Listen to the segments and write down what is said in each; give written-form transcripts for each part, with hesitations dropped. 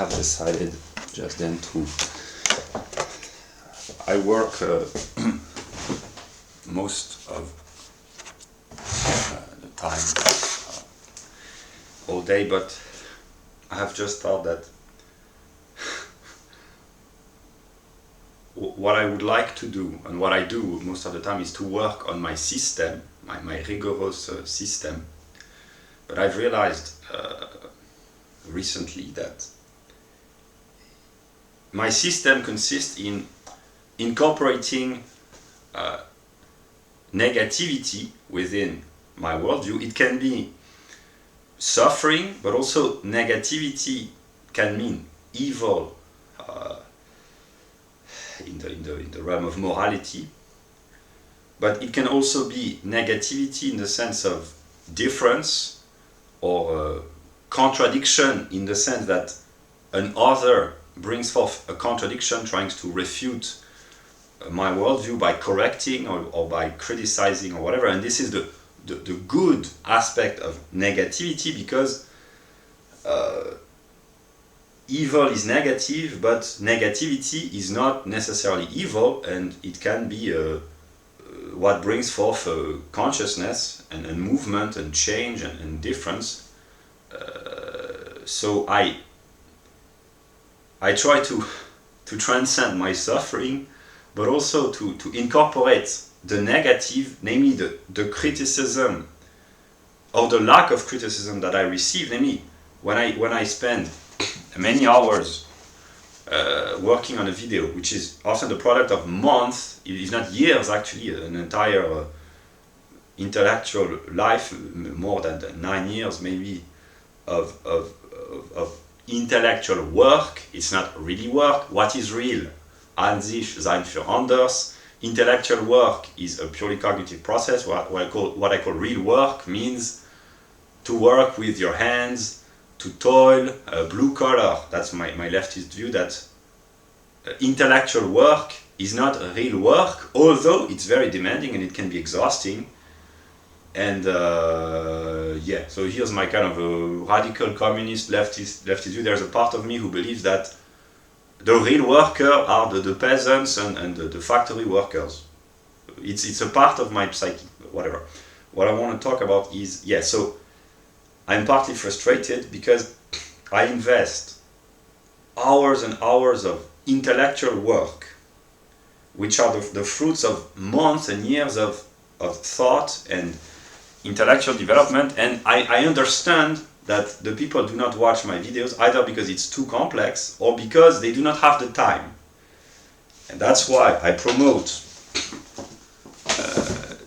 have decided just then to... I work most of the time all day, but I have just thought that what I would like to do, and what I do most of the time, is to work on my system, my rigorous system. But I've realized recently that my system consists in incorporating negativity within my worldview. It can be suffering, but also negativity can mean evil in the realm of morality. But it can also be negativity in the sense of difference or contradiction, in the sense that an other brings forth a contradiction, trying to refute my worldview by correcting or by criticizing or whatever. And this is the good aspect of negativity, because evil is negative, but negativity is not necessarily evil, and it can be what brings forth consciousness and movement and change and difference. So I try to transcend my suffering, but also to incorporate the negative, namely the criticism or the lack of criticism that I receive. Namely, when I spend many hours working on a video, which is often the product of months, if not years, actually, an entire intellectual life, more than 9 years maybe, of intellectual work. It's not really work. What is real? An sich sein für anders. Intellectual work is a purely cognitive process. What I call real work means to work with your hands, to toil, blue collar. That's my leftist view, that intellectual work is not real work, although it's very demanding and it can be exhausting. And yeah, so here's my kind of a radical communist leftist view. There's a part of me who believes that the real worker are the peasants and the factory workers. It's a part of my psyche, whatever. What I want to talk about is, yeah, so I'm partly frustrated because I invest hours and hours of intellectual work, which are the fruits of months and years of thought and intellectual development, and I understand that the people do not watch my videos either because it's too complex or because they do not have the time. And that's why I promote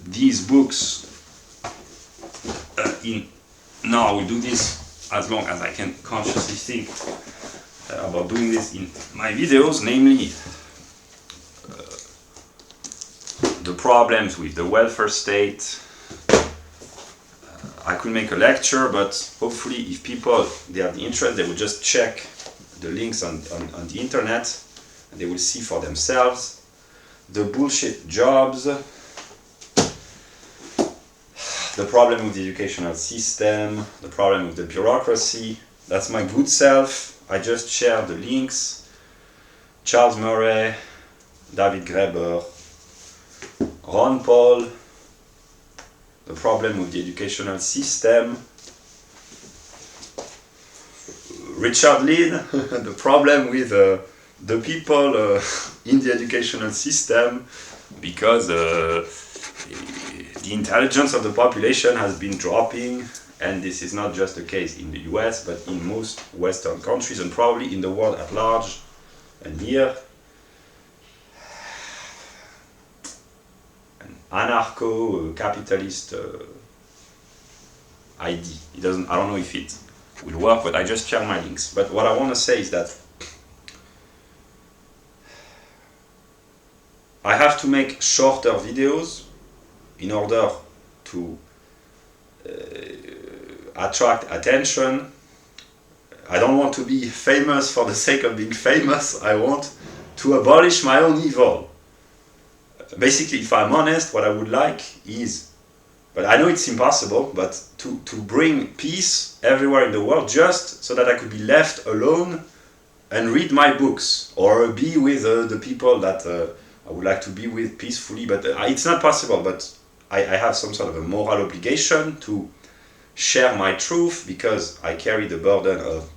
these books now I will do this as long as I can consciously think about doing this in my videos, namely the problems with the welfare state. I could make a lecture, but hopefully if people, they have the interest, they will just check the links on the internet and they will see for themselves the bullshit jobs, the problem with the educational system, the problem with the bureaucracy. That's my good self. I just shared the links. Charles Murray, David Graeber, Ron Paul, the problem with the educational system, Richard Lynn, the problem with the people in the educational system, because the intelligence of the population has been dropping, and this is not just the case in the US, but in most Western countries and probably in the world at large. And here, an anarcho-capitalist ID. I don't know if it will work, but I just share my links. But what I want to say is that I have to make shorter videos in order to attract attention. I don't want to be famous for the sake of being famous. I want to abolish my own evil. Basically, if I'm honest, what I would like is, but I know it's impossible, but to bring peace everywhere in the world, just so that I could be left alone and read my books or be with the people that I would like to be with peacefully, but it's not possible. But I have some sort of a moral obligation to share my truth because I carry the burden of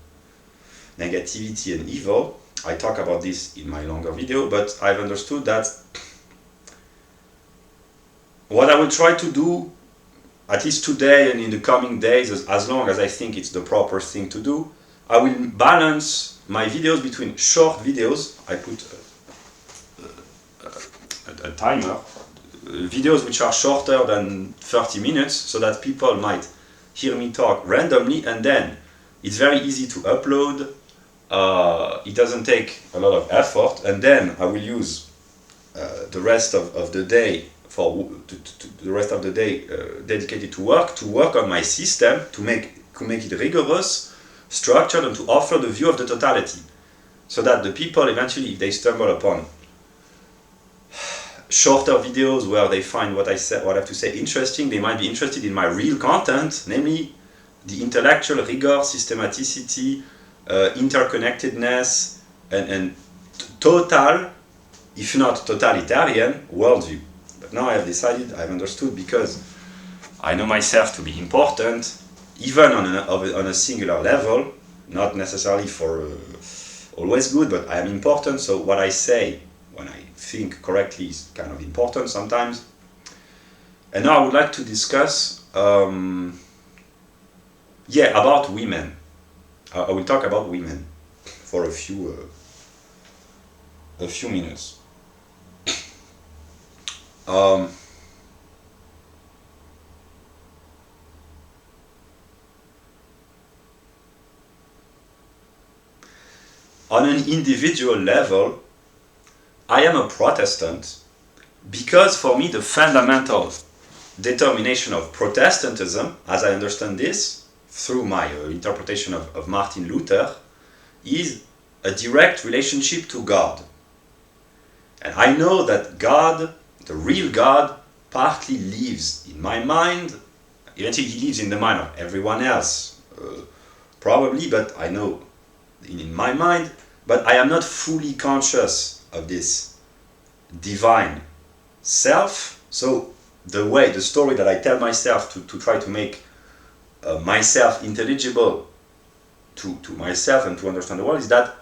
negativity and evil. I talk about this in my longer video, but I've understood that what I will try to do, at least today and in the coming days, as long as I think it's the proper thing to do, I will balance my videos between short videos. I put a timer, videos which are shorter than 30 minutes so that people might hear me talk randomly, and then it's very easy to upload. It doesn't take a lot of effort, and then I will use the rest of the day the rest of the day dedicated to work on my system, to make it rigorous, structured, and to offer the view of the totality, so that the people eventually, if they stumble upon shorter videos where they find what I have to say interesting, they might be interested in my real content, namely the intellectual rigor, systematicity, interconnectedness, and total, if not totalitarian, worldview. But now I have decided, I've understood, because I know myself to be important, even on a singular level, not necessarily for always good, but I am important, so what I say when I think correctly is kind of important sometimes. And now I would like to discuss about women. I will talk about women for a few minutes. On an individual level, I am a Protestant because for me the fundamental determination of Protestantism, as I understand this through my interpretation of Martin Luther, is a direct relationship to God. And I know that God, the real God, partly lives in my mind. Eventually he lives in the mind of everyone else, probably, but I know in my mind, but I am not fully conscious of this divine self. So the story that I tell myself to try to make myself intelligible to myself and to understand the world is that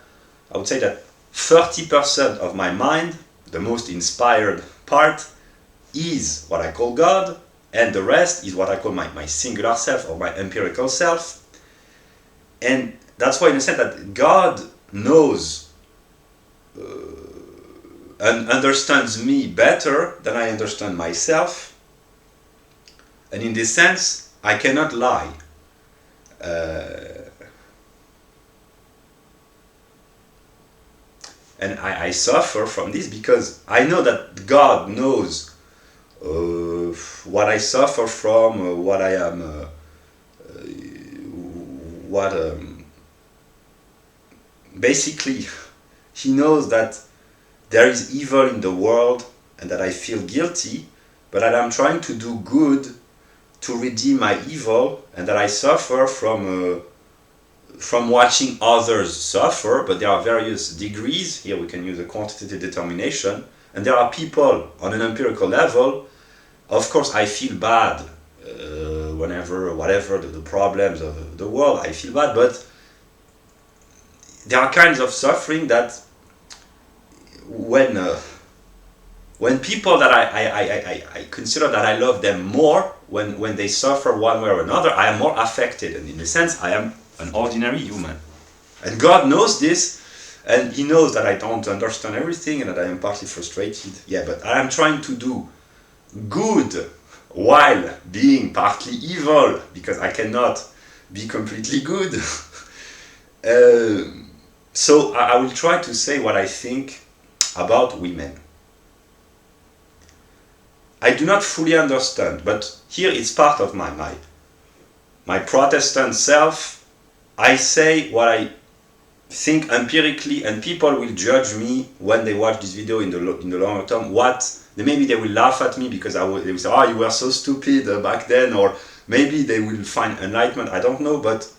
I would say that 30% of my mind, the most inspired part, is what I call God, and the rest is what I call my singular self or my empirical self. And that's why in a sense that God knows and understands me better than I understand myself, and in this sense I cannot lie. And I suffer from this because I know that God knows what I suffer from, what I am, basically he knows that there is evil in the world and that I feel guilty, but that I'm trying to do good to redeem my evil, and that I suffer from watching others suffer. But there are various degrees. Here we can use a quantitative determination, and there are people on an empirical level. Of course I feel bad whatever the problems of the world, I feel bad, but there are kinds of suffering that when people that I consider that I love them more, when they suffer one way or another, I am more affected, and in a sense I am an ordinary human. And God knows this, and he knows that I don't understand everything and that I am partly frustrated. Yeah, but I am trying to do good while being partly evil, because I cannot be completely good. So I will try to say what I think about women. I do not fully understand, but here it's part of my Protestant self. I say what I think empirically, and people will judge me when they watch this video in the longer term. Maybe they will laugh at me because they will say, "Oh, you were so stupid back then," or maybe they will find enlightenment. I don't know, but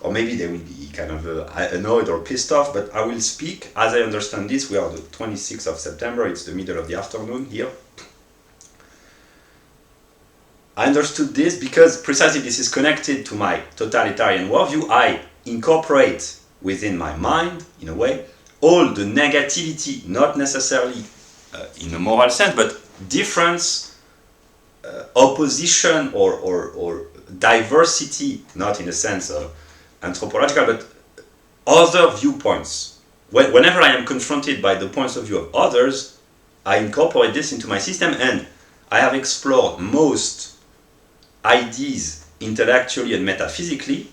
or maybe they will be kind of annoyed or pissed off, but I will speak as I understand this. We are the 26th of September, it's the middle of the afternoon here. I understood this because precisely this is connected to my totalitarian worldview. I incorporate within my mind, in a way, all the negativity, not necessarily in a moral sense, but difference, opposition, or diversity, not in a sense of anthropological, but other viewpoints. Whenever I am confronted by the points of view of others, I incorporate this into my system, and I have explored most ideas intellectually and metaphysically.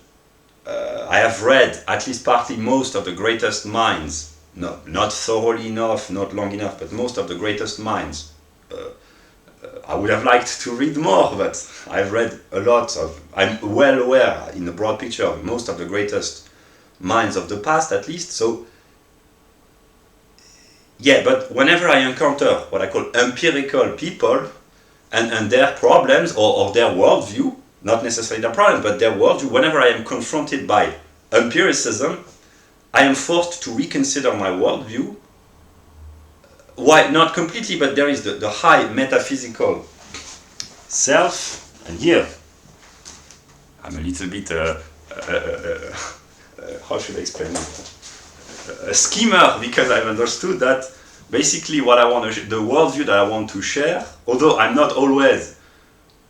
I have read at least partly most of the greatest minds, not thoroughly enough, not long enough, but most of the greatest minds. I would have liked to read more, but I've read a lot of, I'm well aware in the broad picture of most of the greatest minds of the past, at least. So yeah, but whenever I encounter what I call empirical people and their problems or their worldview, not necessarily their problems, but their worldview, whenever I am confronted by empiricism, I am forced to reconsider my worldview. Why? Not completely, but there is the high metaphysical self, and here I'm a little bit, how should I explain it? A schemer, because I've understood that basically what I want to, the worldview that I want to share, although I'm not always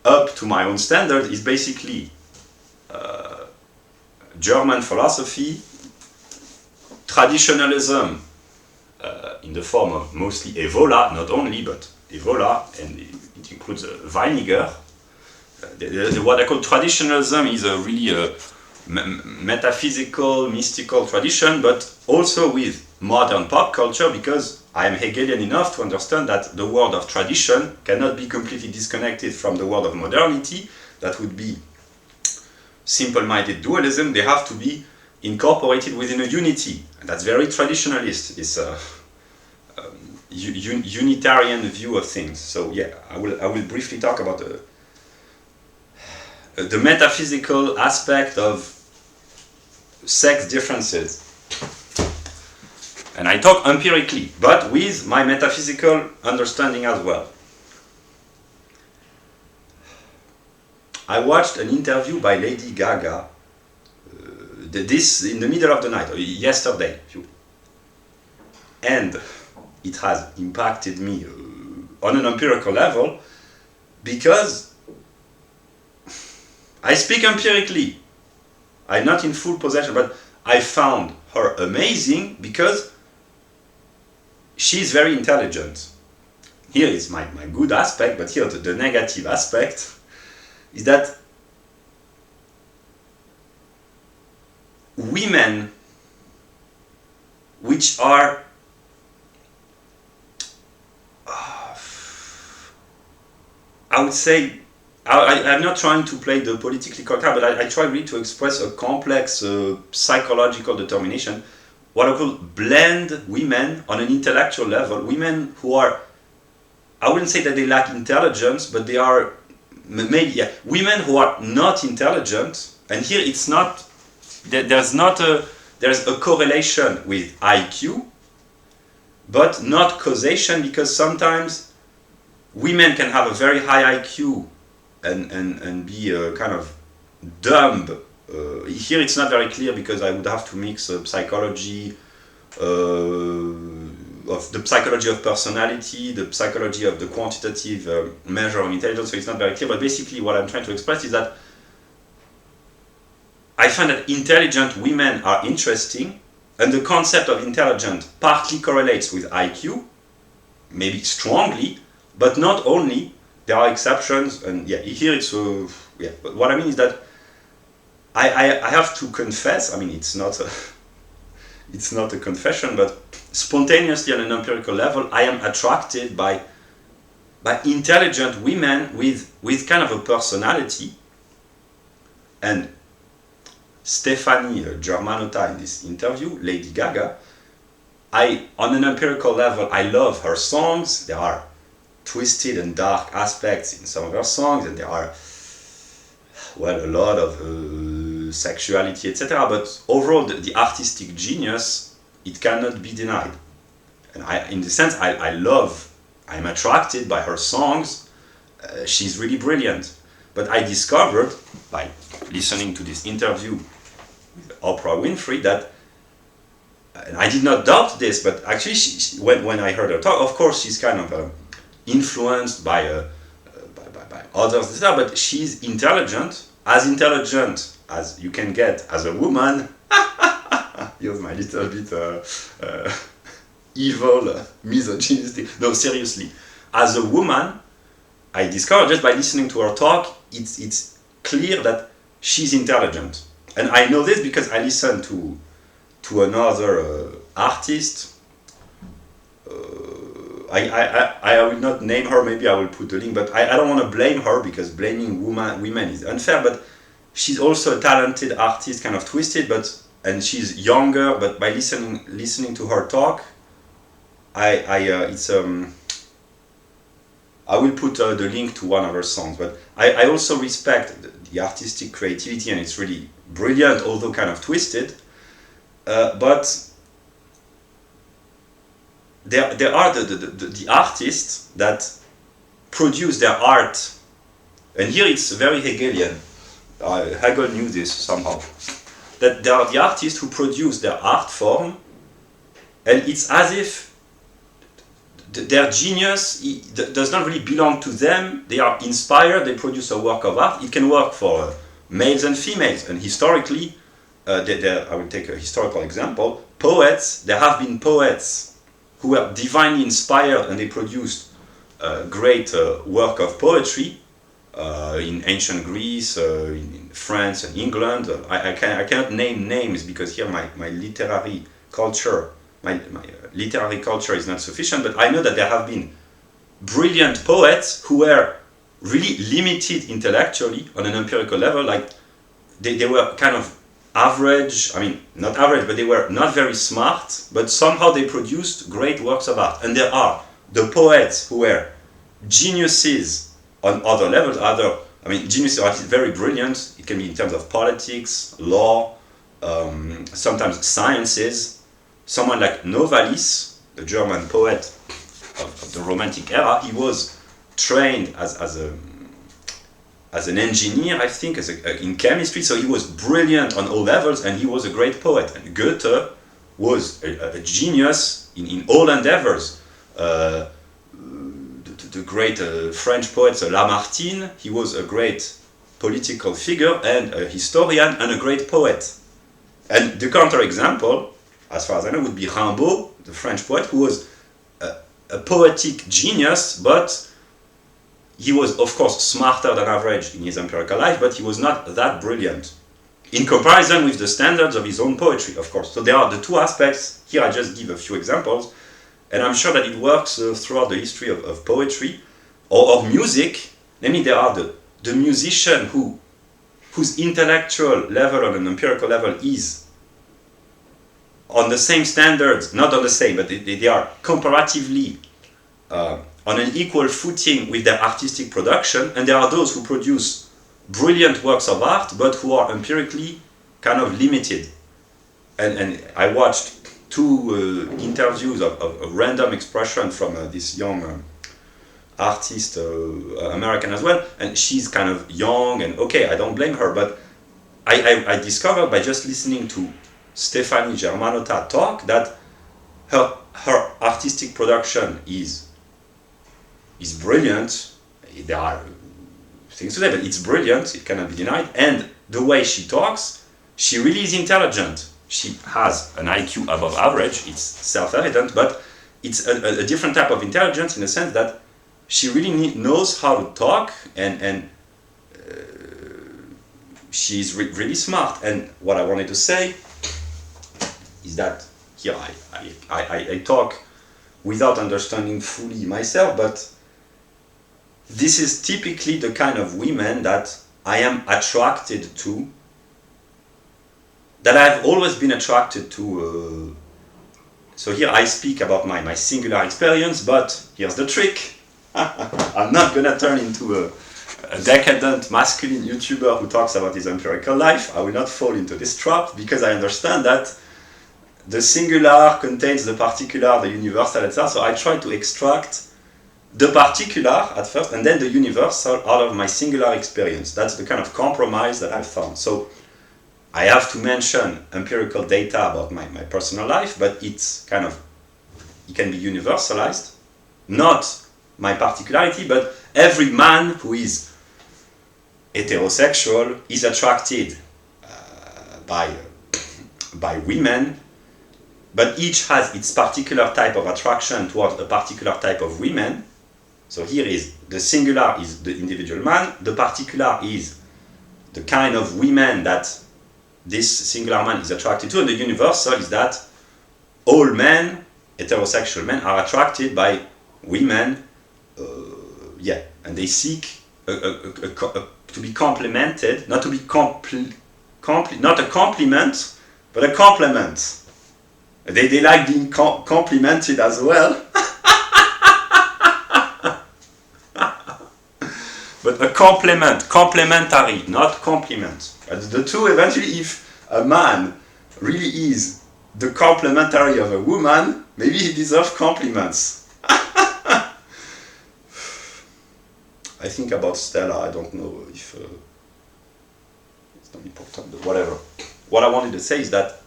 up to my own standard, is basically German philosophy, traditionalism in the form of mostly Evola, not only, but Evola, and it includes Weiniger. What I call traditionalism is a really metaphysical, mystical tradition, but also with modern pop culture, because I am Hegelian enough to understand that the world of tradition cannot be completely disconnected from the world of modernity. That would be simple-minded dualism. They have to be incorporated within a unity, and that's very traditionalist, this unitarian view of things. So yeah, I will briefly talk about the metaphysical aspect of sex differences. And I talk empirically, but with my metaphysical understanding as well. I watched an interview by Lady Gaga, this in the middle of the night, or yesterday, and it has impacted me on an empirical level, because I speak empirically. I'm not in full possession, but I found her amazing because she's very intelligent. Here is my good aspect, but here the negative aspect is that women which are I would say, I'm not trying to play the politically correct card, but I try really to express a complex psychological determination, what I call blend women on an intellectual level, women who are, I wouldn't say that they lack intelligence, but they are, maybe, yeah, women who are not intelligent, and here it's not, there's a correlation with IQ, but not causation, because sometimes women can have a very high IQ and be kind of dumb. Here it's not very clear because I would have to mix psychology of the psychology of personality, the psychology of the quantitative measure of intelligence, so it's not very clear. But basically what I'm trying to express is that I find that intelligent women are interesting, and the concept of intelligent partly correlates with IQ, maybe strongly, but not only. There are exceptions, and yeah, here it's yeah. But what I mean is that I have to confess. I mean, it's not a confession, but spontaneously on an empirical level, I am attracted by intelligent women with kind of a personality. And Stephanie Germanotta in this interview, Lady Gaga, on an empirical level, I love her songs. There are twisted and dark aspects in some of her songs, and there are, well, a lot of the sexuality, etc. But overall, the artistic genius, it cannot be denied. And in the sense, I'm attracted by her songs. She's really brilliant. But I discovered, by listening to this interview with Oprah Winfrey, that, and I did not doubt this, but actually, when I heard her talk, of course, she's kind of influenced by others, etc. But she's intelligent as you can get as a woman. Here's my little bit evil, misogynistic. No, seriously. As a woman, I discovered just by listening to her talk, it's clear that she's intelligent. And I know this because I listened to another artist. I will not name her, maybe I will put the link, but I don't want to blame her because blaming women is unfair, but she's also a talented artist, kind of twisted, and she's younger, but by listening to her talk, I will put the link to one of her songs, but I also respect the artistic creativity, and it's really brilliant, although kind of twisted. But there are the artists that produce their art, and here it's very Hegelian. Hegel knew this somehow. That there are the artists who produce their art form, and it's as if their genius does not really belong to them. They are inspired, they produce a work of art. It can work for males and females, and historically, I will take a historical example. Poets, there have been poets who were divinely inspired, and they produced a great work of poetry in ancient Greece, in France and England. I cannot name names because here my literary culture, my literary culture is not sufficient, but I know that there have been brilliant poets who were really limited intellectually on an empirical level, like they were kind of average, I mean, not average, but they were not very smart, but somehow they produced great works of art. And there are the poets who were geniuses on other levels, genius art is very brilliant. It can be in terms of politics, law, sometimes sciences. Someone like Novalis, the German poet of the Romantic era, he was trained as an engineer, I think, in chemistry, so he was brilliant on all levels, and he was a great poet. And Goethe was a genius in all endeavors. The great French poet Lamartine, he was a great political figure and a historian and a great poet. And the counterexample, as far as I know, would be Rimbaud, the French poet, who was a poetic genius, but he was, of course, smarter than average in his empirical life, but he was not that brilliant in comparison with the standards of his own poetry, of course. So there are the two aspects. Here I just give a few examples, and I'm sure that it works throughout the history of poetry or music. Namely, there are the musician whose intellectual level on an empirical level is on the same standards, not on the same, but they are comparatively on an equal footing with their artistic production, and there are those who produce brilliant works of art, but who are empirically kind of limited. And I watched two interviews of random expression from this young artist, American as well, and she's kind of young, and okay, I don't blame her, but I discovered by just listening to Stéphanie Germanotta talk that her artistic production is brilliant. There are things to say, but it's brilliant, it cannot be denied. And the way she talks, she really is intelligent. She has an IQ above average, it's self-evident, but it's a different type of intelligence in the sense that she really knows how to talk, and she's really smart. And what I wanted to say is that here I talk without understanding fully myself, but this is typically the kind of women that I am attracted to, that I've always been attracted to. So here I speak about my singular experience, but here's the trick. I'm not gonna turn into a decadent masculine YouTuber who talks about his empirical life, I will not fall into this trap because I understand that the singular contains the particular, the universal, etc. So I try to extract the particular at first and then the universal out of my singular experience. That's the kind of compromise that I've found. So I have to mention empirical data about my personal life, but it's kind of, it can be universalized, not my particularity, but every man who is heterosexual is attracted by women, but each has its particular type of attraction towards a particular type of women. So here is the singular is the individual man, the particular is the kind of women that this singular man is attracted to, and the universal is that all men, heterosexual men, are attracted by women, and they seek to be complemented, not to be not a compliment, but a complement. They like being complimented as well. But a complement, complementary, not compliment. The two eventually, if a man really is the complementary of a woman, maybe he deserves compliments. I think about Stella, I don't know if it's not important, but whatever. What I wanted to say is that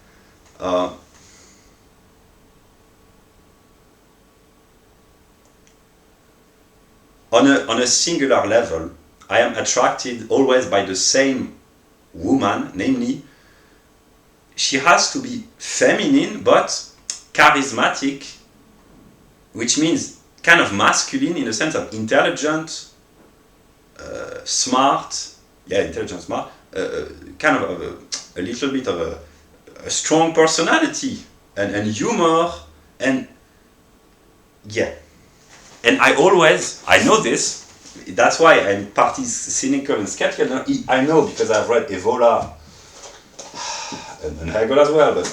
on a singular level, I am attracted always by the same woman, namely, she has to be feminine but charismatic, which means kind of masculine in the sense of intelligent, smart, intelligent, smart, kind of a little bit of a strong personality and humor and And I know this, that's why I'm partly cynical and skeptical. I know because I've read Evola and Hegel as well, but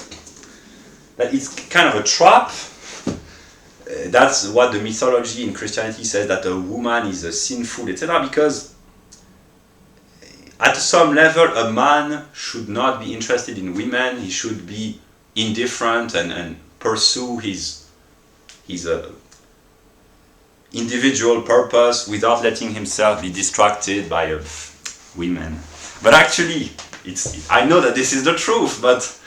that it's kind of a trap. That's what the mythology in Christianity says, that a woman is sinful, etc. Because at some level, a man should not be interested in women. He should be indifferent and pursue his individual purpose without letting himself be distracted by women. But actually, I know that this is the truth, but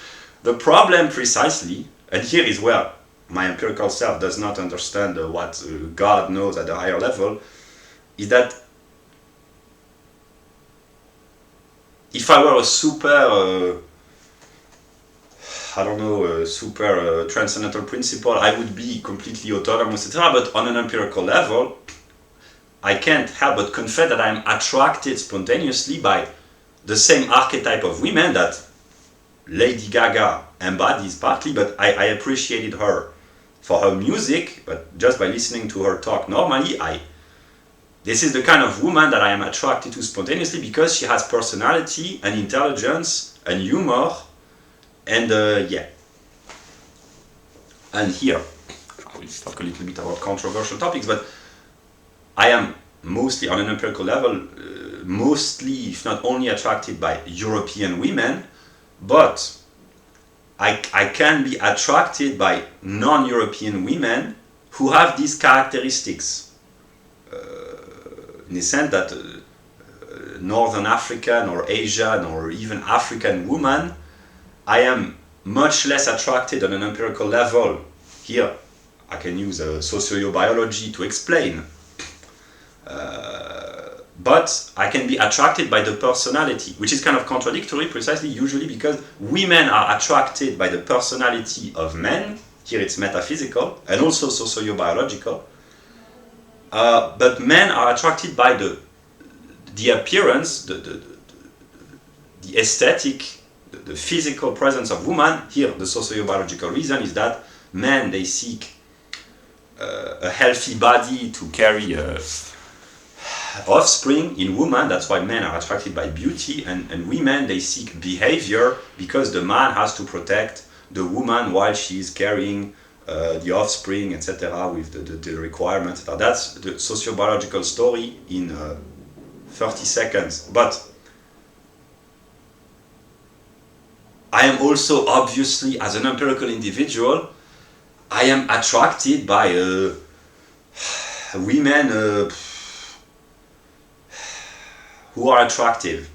the problem precisely, and here is where my empirical self does not understand what God knows at a higher level, is that if I were a super transcendental principle, I would be completely autonomous, etc. But on an empirical level, I can't help but confess that I'm attracted spontaneously by the same archetype of women that Lady Gaga embodies partly, but I appreciated her for her music, but just by listening to her talk normally, this is the kind of woman that I am attracted to spontaneously because she has personality and intelligence and humor. And and here I will talk a little bit about controversial topics, but I am mostly on an empirical level, mostly, if not only, attracted by European women, but I can be attracted by non-European women who have these characteristics, in the sense that Northern African or Asian or even African women, I am much less attracted on an empirical level. Here, I can use sociobiology to explain. But I can be attracted by the personality, which is kind of contradictory precisely usually because women are attracted by the personality of men. Here it's metaphysical and also sociobiological. But men are attracted by the appearance, the aesthetic, the physical presence of woman. Here the sociobiological reason is that men, they seek a healthy body to carry offspring. In women, that's why men are attracted by beauty, and women, they seek behavior because the man has to protect the woman while she is carrying the offspring, etc., with the requirements. That's the sociobiological story in 30 seconds. But I am also, obviously, as an empirical individual, I am attracted by women who are attractive.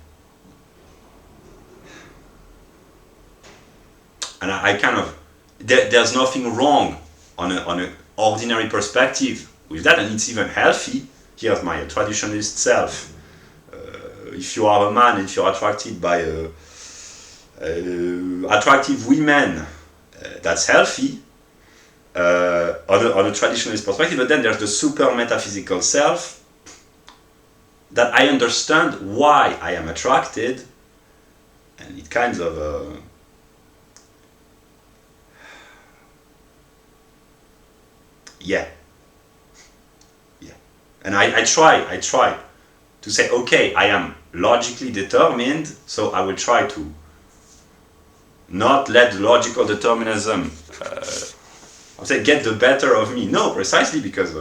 And I kind of, there's nothing wrong on an ordinary perspective with that, and it's even healthy. Here's my traditionalist self. If you are a man, if you're attracted by attractive women, that's healthy on a traditionalist perspective. But then there's the super metaphysical self, that I understand why I am attracted, and it kind of yeah, and I try to say, okay, I am logically determined, so I will try to not let logical determinism I would say get the better of me. No, precisely because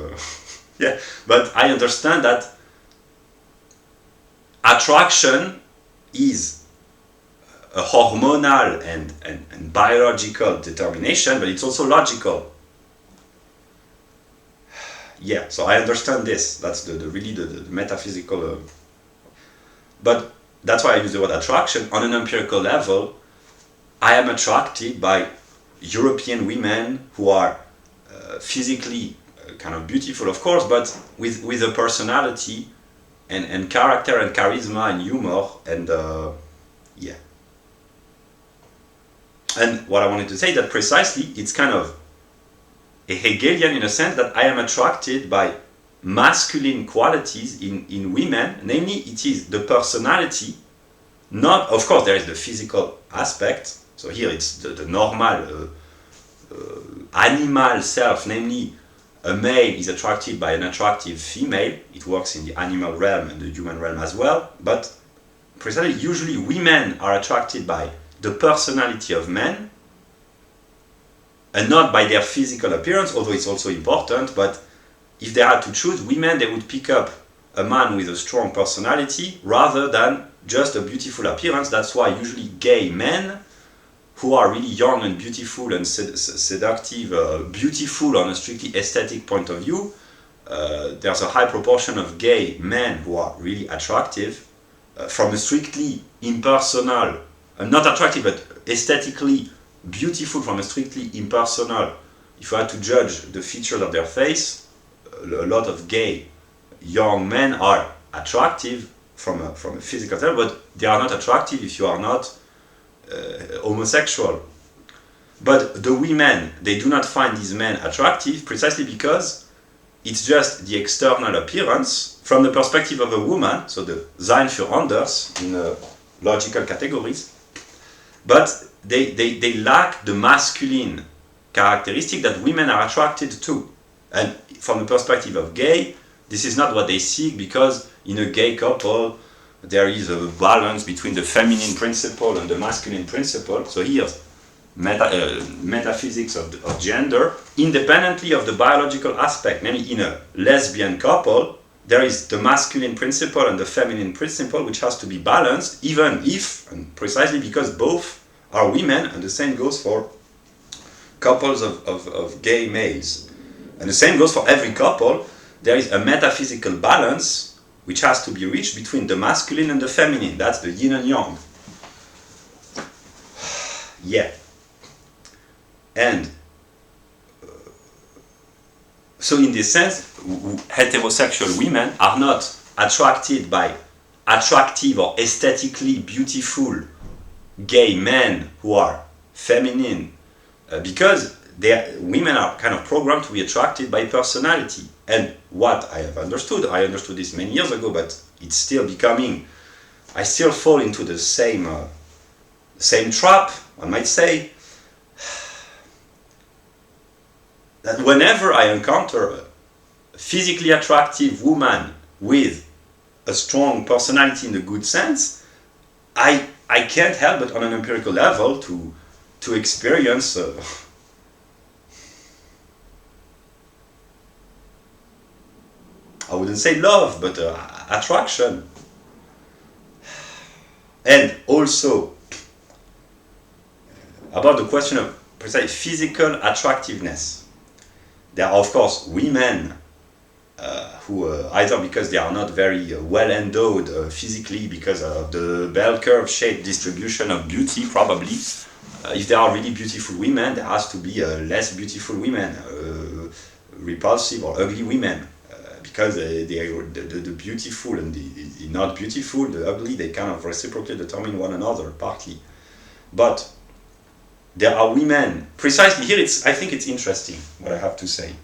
yeah, but I understand that attraction is a hormonal and biological determination, but it's also logical. Yeah, so I understand this. That's the metaphysical. But that's why I use the word attraction. On an empirical level, I am attracted by European women who are physically kind of beautiful, of course, but with a personality and character and charisma and humor and yeah. And what I wanted to say that precisely it's kind of a Hegelian in a sense that I am attracted by masculine qualities in women, namely it is the personality, not, of course there is the physical aspect, so here it's the normal animal self, namely a male is attracted by an attractive female. It works in the animal realm and the human realm as well, but precisely usually women are attracted by the personality of men and not by their physical appearance, although it's also important. But if they had to choose, women, they would pick up a man with a strong personality rather than just a beautiful appearance. That's why usually gay men who are really young and beautiful and seductive, beautiful on a strictly aesthetic point of view, there's a high proportion of gay men who are really attractive from a strictly impersonal, not attractive but aesthetically beautiful from a strictly impersonal. If you had to judge the features of their face, a lot of gay young men are attractive from a physical level, but they are not attractive if you are not homosexual. But the women, they do not find these men attractive precisely because it's just the external appearance from the perspective of a woman, so the Sein für anders in logical categories, but they lack the masculine characteristic that women are attracted to. And from the perspective of gay, this is not what they seek, because in a gay couple there is a balance between the feminine principle and the masculine principle. So here's metaphysics of gender, independently of the biological aspect. Namely, in a lesbian couple, there is the masculine principle and the feminine principle, which has to be balanced, even if, and precisely because both are women, and the same goes for couples of gay males. And the same goes for every couple. There is a metaphysical balance which has to be reached between the masculine and the feminine. That's the yin and yang. Yeah. And so in this sense, heterosexual women are not attracted by attractive or aesthetically beautiful gay men who are feminine, because women are kind of programmed to be attracted by personality. And what I have understood, I understood this many years ago, but it's still becoming, I still fall into the same trap, one might say, that whenever I encounter a physically attractive woman with a strong personality in the good sense, I can't help but on an empirical level to experience I wouldn't say love, but attraction. And also, about the question of precise physical attractiveness. There are, of course, women who, either because they are not very well endowed physically, because of the bell curve shaped distribution of beauty, probably. If there are really beautiful women, there has to be less beautiful women, repulsive or ugly women, because the beautiful and the not beautiful, the ugly, they kind of reciprocally determine one another, partly. But there are women, precisely here, I think it's interesting what I have to say.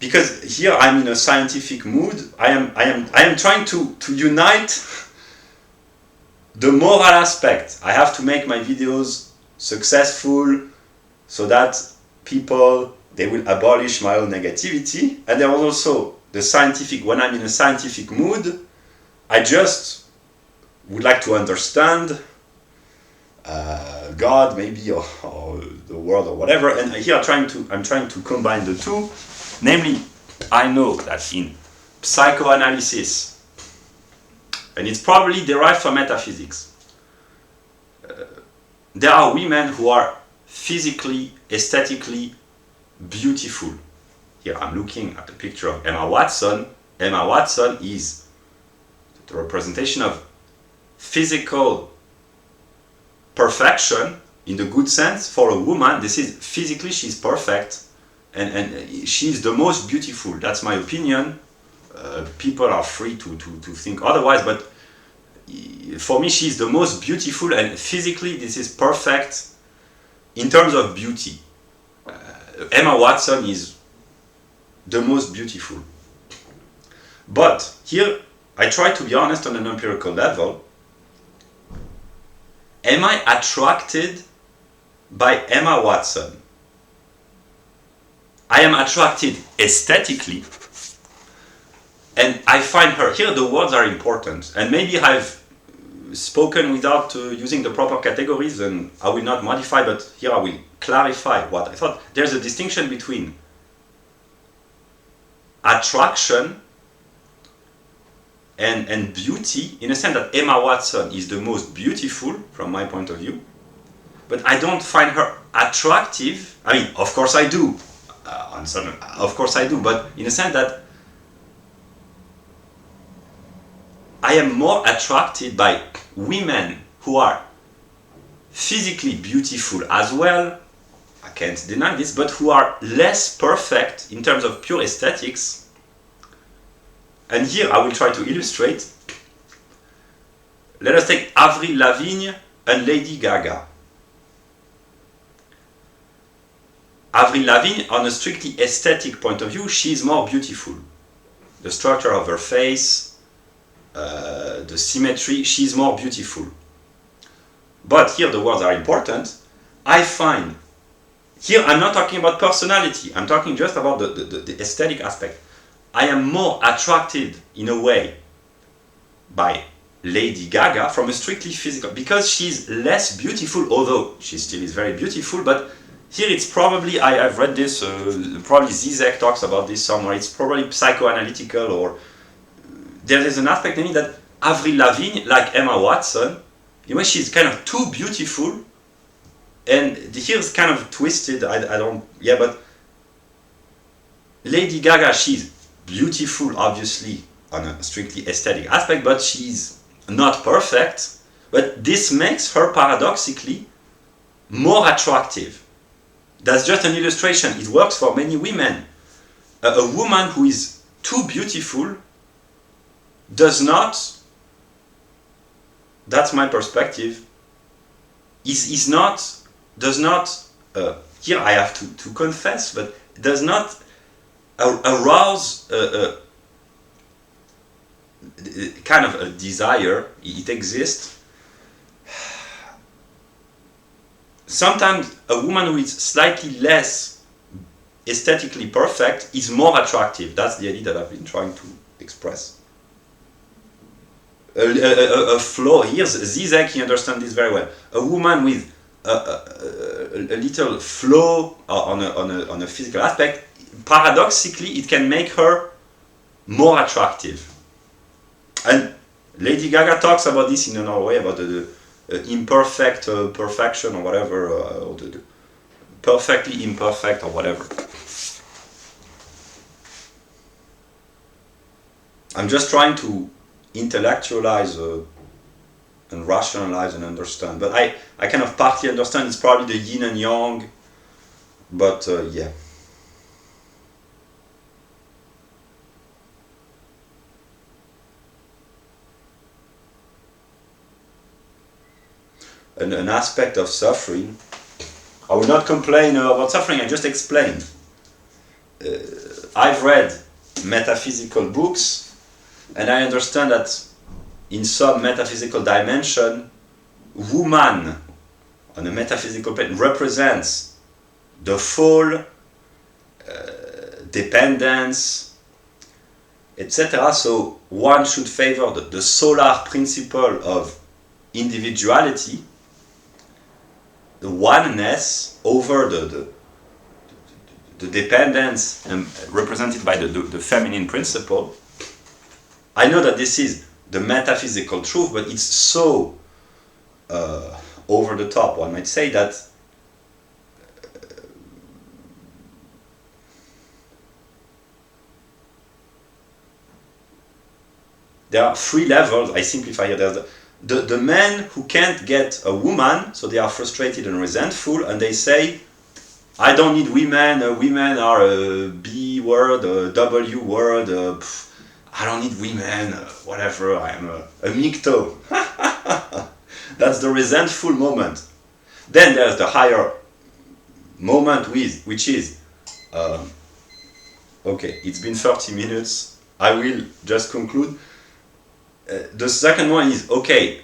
Because here I'm in a scientific mood. I am trying to unite the moral aspect. I have to make my videos successful so that people, they will abolish my own negativity. And there was also the scientific, when I'm in a scientific mood, I just would like to understand God, maybe, or the world, or whatever. And here I'm trying to combine the two. Namely, I know that in psychoanalysis, and it's probably derived from metaphysics, there are women who are physically, aesthetically beautiful. Here I'm looking at the picture of Emma Watson. Emma Watson is the representation of physical perfection in the good sense. For a woman, this is physically she's perfect, and she's the most beautiful. That's my opinion. People are free to think otherwise, but for me she's the most beautiful, and physically this is perfect in terms of beauty. Emma Watson is the most beautiful. But here I try to be honest on an empirical level. Am I attracted by Emma Watson? I am attracted aesthetically, and I find her, here the words are important, and maybe I've spoken without using the proper categories, and I will not modify, but here I will clarify what I thought. There's a distinction between attraction and beauty, in a sense that Emma Watson is the most beautiful from my point of view, but I don't find her attractive. I mean, of course I do, of course I do, but in a sense that I am more attracted by women who are physically beautiful as well, I can't deny this, but who are less perfect in terms of pure aesthetics. And here I will try to illustrate. Let us take Avril Lavigne and Lady Gaga. Avril Lavigne, on a strictly aesthetic point of view, she is more beautiful. The structure of her face, the symmetry, she is more beautiful. But here the words are important. I find, here I'm not talking about personality, I'm talking just about the aesthetic aspect. I am more attracted in a way by Lady Gaga from a strictly physical, because she's less beautiful, although she still is very beautiful, but here it's probably, I've read this, probably Zizek talks about this somewhere, it's probably psychoanalytical, or there is an aspect in it that Avril Lavigne, like Emma Watson, in a way she's kind of too beautiful, and here's kind of twisted, I don't, yeah, but Lady Gaga, she's beautiful, obviously, on a strictly aesthetic aspect, but she's not perfect. But this makes her paradoxically more attractive. That's just an illustration. It works for many women. A woman who is too beautiful does not, that's my perspective, does not, here I have to confess, but does not arouse kind of a desire. It exists. Sometimes a woman who is slightly less aesthetically perfect is more attractive. That's the idea that I've been trying to express. A flaw, here's Zizek, he understands this very well. A woman with a little flaw on a physical aspect, paradoxically, it can make her more attractive. And Lady Gaga talks about this in another way, about the imperfect perfection or whatever, or the perfectly imperfect or whatever. I'm just trying to intellectualize and rationalize and understand, but I kind of partly understand. It's probably the yin and yang, but yeah. An aspect of suffering. I will not complain about suffering, I just explain. I've read metaphysical books, and I understand that in some metaphysical dimension, woman on a metaphysical plane represents the fall, dependence, etc. So one should favor the solar principle of individuality, the oneness, over the dependence represented by the feminine principle. I know that this is the metaphysical truth, but it's so over the top, one might say, that there are three levels. I simplify it. There's the men who can't get a woman, so they are frustrated and resentful, and they say, I don't need women, women are a B word, a W word, I don't need women, whatever, I am a mikto. That's the resentful moment. Then there's the higher moment, which is, okay, it's been 30 minutes, I will just conclude. The second one is, okay,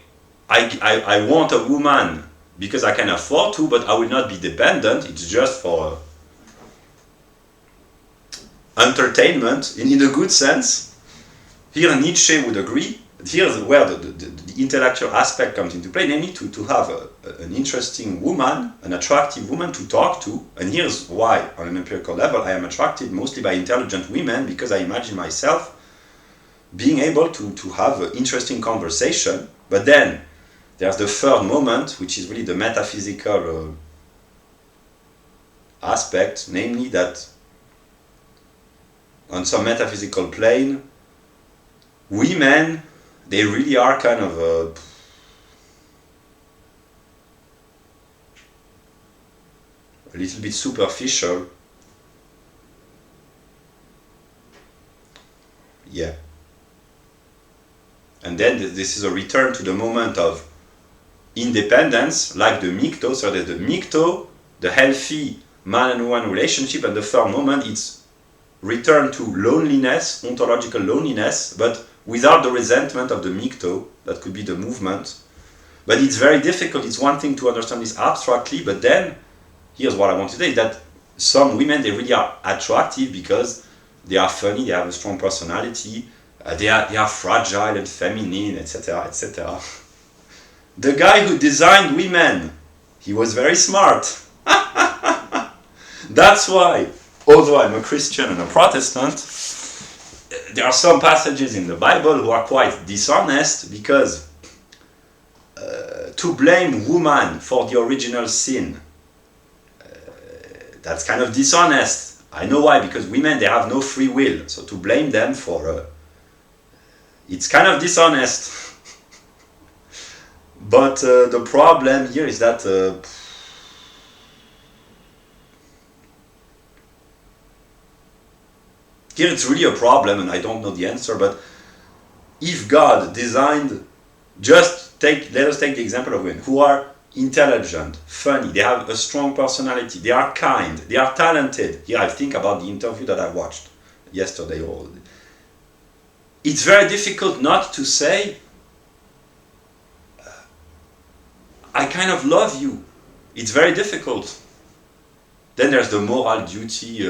I want a woman because I can afford to, but I will not be dependent, it's just for entertainment, in a good sense. Here Nietzsche would agree. Here's where the intellectual aspect comes into play, namely to have an interesting woman, an attractive woman to talk to. And here's why, on an empirical level, I am attracted mostly by intelligent women, because I imagine myself being able to have an interesting conversation. But then there's the third moment, which is really the metaphysical aspect, namely that on some metaphysical plane, women, they really are kind of a little bit superficial. Yeah. And then this is a return to the moment of independence, like the mikto. So there's the mikto, the healthy man and woman relationship, and the third moment, it's return to loneliness, ontological loneliness, but without the resentment of the mikto. That could be the movement. But it's very difficult. It's one thing to understand this abstractly, but then, here's what I want to say, that some women, they really are attractive because they are funny, they have a strong personality, they are fragile and feminine, etc., etc. The guy who designed women, he was very smart. That's why, although I'm a Christian and a Protestant, there are some passages in the Bible who are quite dishonest, because to blame woman for the original sin, that's kind of dishonest. I know why, because women, they have no free will, so to blame them for it's kind of dishonest. But the problem here is that here it's really a problem, and I don't know the answer, but if God designed, let us take the example of women who are intelligent, funny, they have a strong personality, they are kind, they are talented. Here I think about the interview that I watched yesterday. It's very difficult not to say, I kind of love you. It's very difficult. Then there's the moral duty,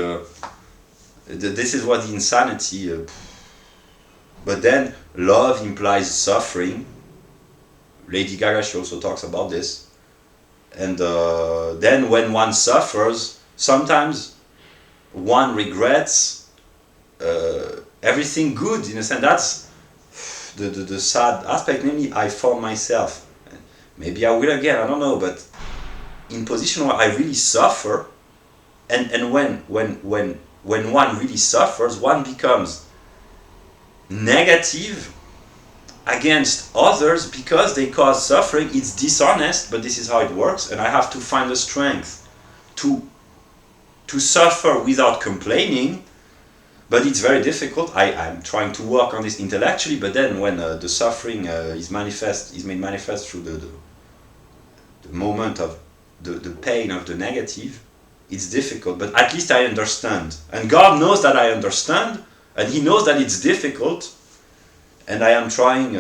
this is what the insanity, but then love implies suffering. Lady Gaga, she also talks about this. And then when one suffers, sometimes one regrets everything good, in a sense. the sad aspect, namely I found myself, maybe I will again, I don't know, but in position where I really suffer, and when one really suffers, one becomes negative against others because they cause suffering. It's dishonest, but this is how it works, and I have to find the strength to suffer without complaining. But it's very difficult. I'm trying to work on this intellectually, but then when the suffering is made manifest through the moment of the pain of the negative, it's difficult. But at least I understand. And God knows that I understand, and He knows that it's difficult, and I am trying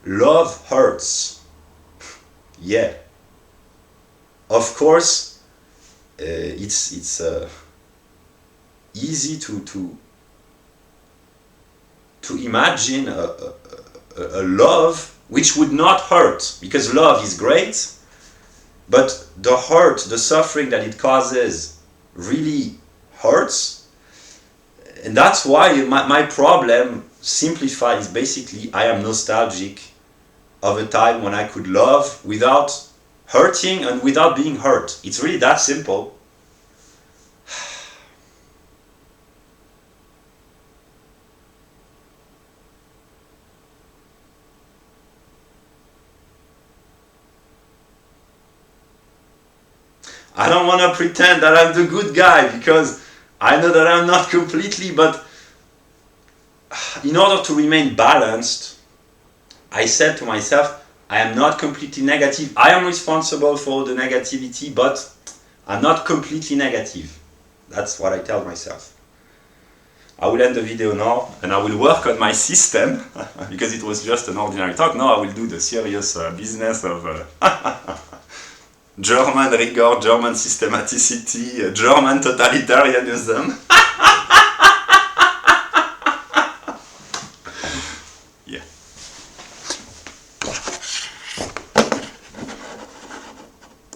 love hurts. Yeah. Of course, it's easy to imagine a love which would not hurt, because love is great, but the hurt, the suffering that it causes really hurts. And that's why my problem, simplified, is basically I am nostalgic of a time when I could love without hurting and without being hurt. It's really that simple. I don't want to pretend that I'm the good guy, because I know that I'm not completely, but in order to remain balanced, I said to myself, I am not completely negative. I am responsible for the negativity, but I'm not completely negative. That's what I tell myself. I will end the video now, and I will work on my system, because it was just an ordinary talk. Now I will do the serious business of German rigor, German systematicity, German totalitarianism.